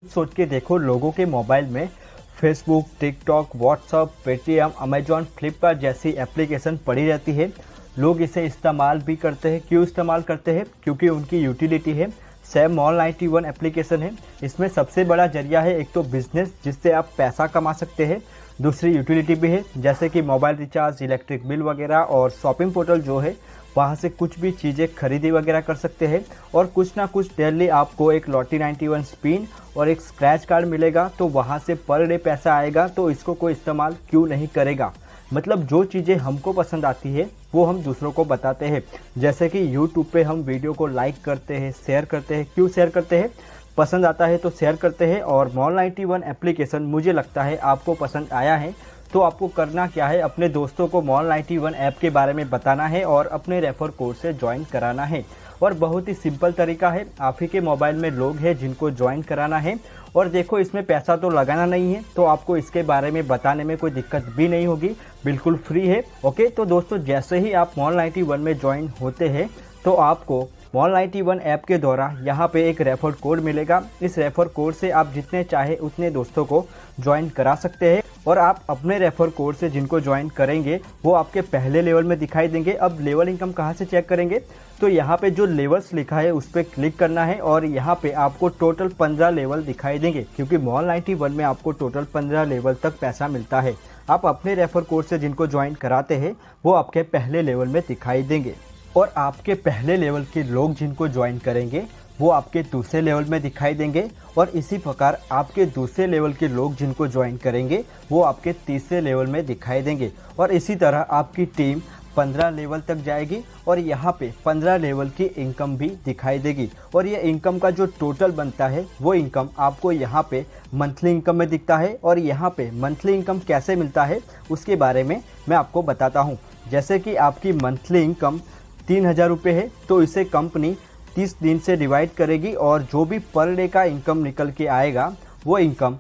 सोच के देखो, लोगों के मोबाइल में Facebook, TikTok, WhatsApp, Paytm, Amazon, Flipkart जैसी एप्लीकेशन पड़ी रहती है। लोग इसे इस्तेमाल भी करते हैं। क्यों इस्तेमाल करते हैं? क्योंकि उनकी यूटिलिटी है। सैम मॉल 91 एप्लीकेशन है। इसमें सबसे बड़ा जरिया है एक तो बिजनेस, जिससे आप पैसा कमा सकते हैं। दूसरी यूटिलिटी भी है, जैसे कि मोबाइल रिचार्ज, इलेक्ट्रिक बिल वगैरह, और शॉपिंग पोर्टल जो है वहाँ से कुछ भी चीज़ें खरीदी वगैरह कर सकते हैं। और कुछ ना कुछ डेली आपको एक लॉटरी 91 स्पिन और एक स्क्रैच कार्ड मिलेगा, तो वहाँ से पर डे पैसा आएगा। तो इसको कोई इस्तेमाल क्यों नहीं करेगा? मतलब जो चीज़ें हमको पसंद आती है वो हम दूसरों को बताते हैं। जैसे कि यूट्यूब पे हम वीडियो को लाइक करते हैं, शेयर करते हैं। क्यों शेयर करते हैं? पसंद आता है तो शेयर करते हैं। और मॉल 91 एप्लीकेशन मुझे लगता है आपको पसंद आया है। तो आपको करना क्या है, अपने दोस्तों को मॉल 91 ऐप के बारे में बताना है और अपने रेफर कोड से ज्वाइन कराना है। और बहुत ही सिंपल तरीका है। आप ही के मोबाइल में लोग हैं जिनको ज्वाइन कराना है। और देखो, इसमें पैसा तो लगाना नहीं है, तो आपको इसके बारे में बताने में कोई दिक्कत भी नहीं होगी। बिल्कुल फ्री है। ओके, तो दोस्तों, जैसे ही आप मॉल 91 में ज्वाइन होते हैं तो आपको मॉल 91 ऐप के द्वारा यहाँ पे एक रेफर कोड मिलेगा। इस रेफर कोड से आप जितने चाहे उतने दोस्तों को ज्वाइन करा सकते हैं। और आप अपने रेफर कोड से जिनको ज्वाइन करेंगे वो आपके पहले लेवल में दिखाई देंगे। अब लेवल इनकम कहाँ से चेक करेंगे? तो यहाँ पे जो लेवल्स लिखा है उस पर क्लिक करना है और यहाँ पे आपको टोटल 15 लेवल दिखाई देंगे, क्योंकि मॉल 91 में आपको टोटल 15 लेवल तक पैसा मिलता है। आप अपने रेफर कोड से जिनको ज्वाइन कराते हैं वो आपके पहले लेवल में दिखाई देंगे। और आपके पहले लेवल के लोग जिनको ज्वाइन करेंगे वो आपके दूसरे लेवल में दिखाई देंगे। और इसी प्रकार आपके दूसरे लेवल के लोग जिनको ज्वाइन करेंगे वो आपके तीसरे लेवल में दिखाई देंगे। और इसी तरह आपकी टीम 15 लेवल तक जाएगी और यहाँ पे 15 लेवल की इनकम भी दिखाई देगी। और ये इनकम का जो टोटल बनता है वो इनकम आपको यहाँ पे मंथली इनकम में दिखता है। और यहाँ पे मंथली इनकम कैसे मिलता है उसके बारे में मैं आपको बताता हूँ। जैसे कि आपकी मंथली इनकम 3000 रुपये है, तो इसे कंपनी 30 दिन से डिवाइड करेगी और जो भी पर डे का इनकम निकल के आएगा वो इनकम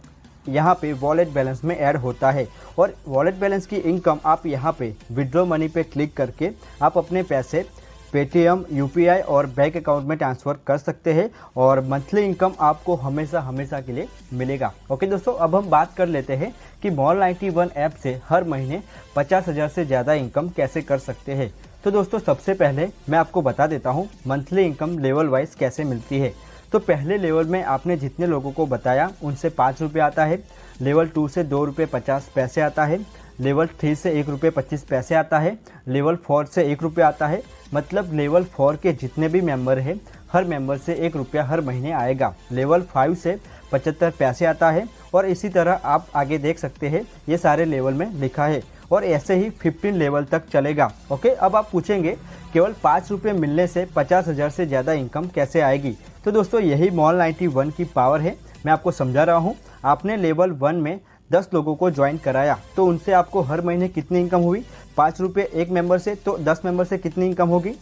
यहाँ पे वॉलेट बैलेंस में ऐड होता है। और वॉलेट बैलेंस की इनकम आप यहाँ पे विड्रॉ मनी पे क्लिक करके आप अपने पैसे पेटीएम, यूपीआई और बैंक अकाउंट में ट्रांसफ़र कर सकते हैं। और मंथली इनकम आपको हमेशा हमेशा के लिए मिलेगा। ओके दोस्तों, अब हम बात कर लेते हैं कि मॉल 91 ऐप से हर महीने 50,000 से ज़्यादा इनकम कैसे कर सकते हैं। तो दोस्तों, सबसे पहले मैं आपको बता देता हूँ मंथली इनकम लेवल वाइज कैसे मिलती है। तो पहले लेवल में आपने जितने लोगों को बताया उनसे 5 रुपये आता है। लेवल 2 से 2 रुपये 50 पैसे आता है। लेवल 3 से 1 रुपये 25 पैसे आता है। लेवल 4 से 1 रुपये आता है। मतलब लेवल 4 के जितने भी मेंबर हैं हर मेंबर से 1 रुपया हर महीने आएगा। लेवल 5 से 75 पैसे आता है। और इसी तरह आप आगे देख सकते हैं, ये सारे लेवल में लिखा है। और ऐसे ही 15 लेवल तक चलेगा। ओके, अब आप पूछेंगे केवल 5 रुपये मिलने से 50,000 से ज़्यादा इनकम कैसे आएगी? तो दोस्तों, यही मॉल 91 की पावर है। मैं आपको समझा रहा हूँ। आपने लेवल 1 में 10 लोगों को ज्वाइन कराया, तो उनसे आपको हर महीने कितनी इनकम हुई? 5 रुपये एक मेंबर से। तो 10 मेंबर से कितनी इनकम होगी?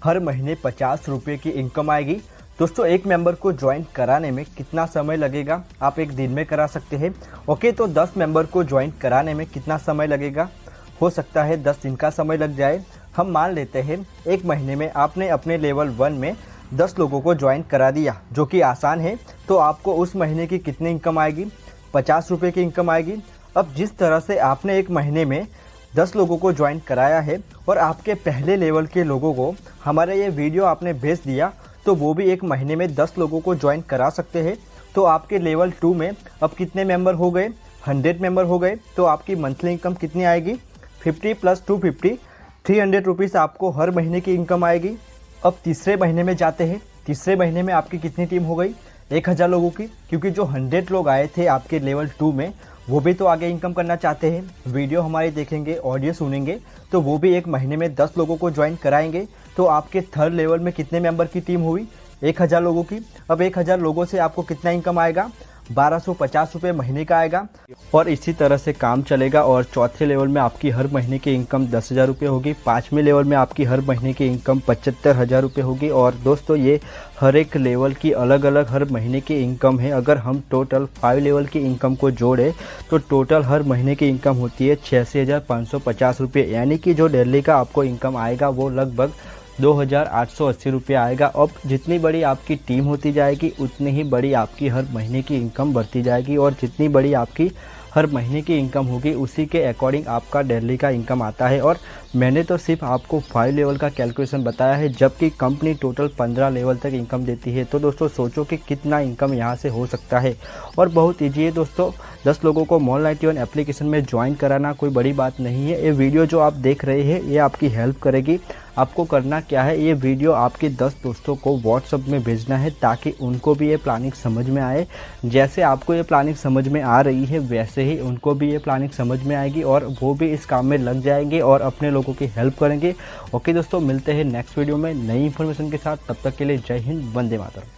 हर महीने 50 रुपये की इनकम आएगी। दोस्तों, एक मेंबर को ज्वाइन कराने में कितना समय लगेगा? आप एक दिन में करा सकते हैं। ओके, तो 10 मेंबर को ज्वाइन कराने में कितना समय लगेगा? हो सकता है 10 दिन का समय लग जाए। हम मान लेते हैं एक महीने में आपने अपने लेवल 1 में 10 लोगों को ज्वाइन करा दिया, जो कि आसान है। तो आपको उस महीने की कितनी इनकम आएगी? 50 रुपये की इनकम आएगी। अब जिस तरह से आपने एक महीने में 10 लोगों को ज्वाइन कराया है और आपके पहले लेवल के लोगों को हमारा ये वीडियो आपने भेज दिया, तो वो भी एक महीने में 10 लोगों को ज्वाइन करा सकते हैं। तो आपके लेवल 2 में अब कितने मेंबर हो गए? 100 मेंबर हो गए। तो आपकी मंथली इनकम कितनी आएगी? 50 + 250 300 रुपीज़ आपको हर महीने की इनकम आएगी। अब तीसरे महीने में जाते हैं। तीसरे महीने में आपकी कितनी टीम हो गई? 1000 लोगों की, क्योंकि जो 100 लोग आए थे आपके लेवल 2 में वो भी तो आगे इनकम करना चाहते हैं, वीडियो हमारी देखेंगे, ऑडियो सुनेंगे, तो वो भी एक महीने में 10 लोगों को ज्वाइन कराएंगे। तो आपके थर्ड लेवल में कितने मेंबर की टीम हुई? 1000 लोगों की। अब 1000 लोगों से आपको कितना इनकम आएगा? 1250 रुपये महीने का आएगा। और इसी तरह से काम चलेगा। और चौथे लेवल में आपकी हर महीने की इनकम 10,000 रुपये होगी। 5वें लेवल में आपकी हर महीने की इनकम 75,000 रुपये होगी। और दोस्तों, ये हर एक लेवल की अलग अलग हर महीने की इनकम है। अगर हम टोटल 5 लेवल की इनकम को जोड़े तो टोटल हर महीने की इनकम होती है 86,550 रुपये। यानी कि जो डेली का आपको इनकम आएगा वो लगभग 2880 रुपये आएगा। अब जितनी बड़ी आपकी टीम होती जाएगी उतनी ही बड़ी आपकी हर महीने की इनकम बढ़ती जाएगी, और जितनी बड़ी आपकी हर महीने की इनकम होगी उसी के अकॉर्डिंग आपका डेली का इनकम आता है। और मैंने तो सिर्फ आपको 5 लेवल का कैलकुलेशन बताया है, जबकि कंपनी टोटल 15 लेवल तक इनकम देती है। तो दोस्तों सोचो कि कितना इनकम यहाँ से हो सकता है। और बहुत ईजी है दोस्तों, 10 लोगों को Mall91 एप्लीकेशन में ज्वाइन कराना कोई बड़ी बात नहीं है। ये वीडियो जो आप देख रहे हैं ये आपकी हेल्प करेगी। आपको करना क्या है, ये वीडियो आपके 10 दोस्तों को व्हाट्सएप में भेजना है ताकि उनको भी ये प्लानिंग समझ में आए। जैसे आपको ये प्लानिंग समझ में आ रही है वैसे ही उनको भी ये प्लानिंग समझ में आएगी और वो भी इस काम में लग जाएंगे और अपने लोगों की हेल्प करेंगे। ओके दोस्तों, मिलते हैं नेक्स्ट वीडियो में नई इन्फॉर्मेशन के साथ। तब तक के लिए जय हिंद, वंदे मातरम।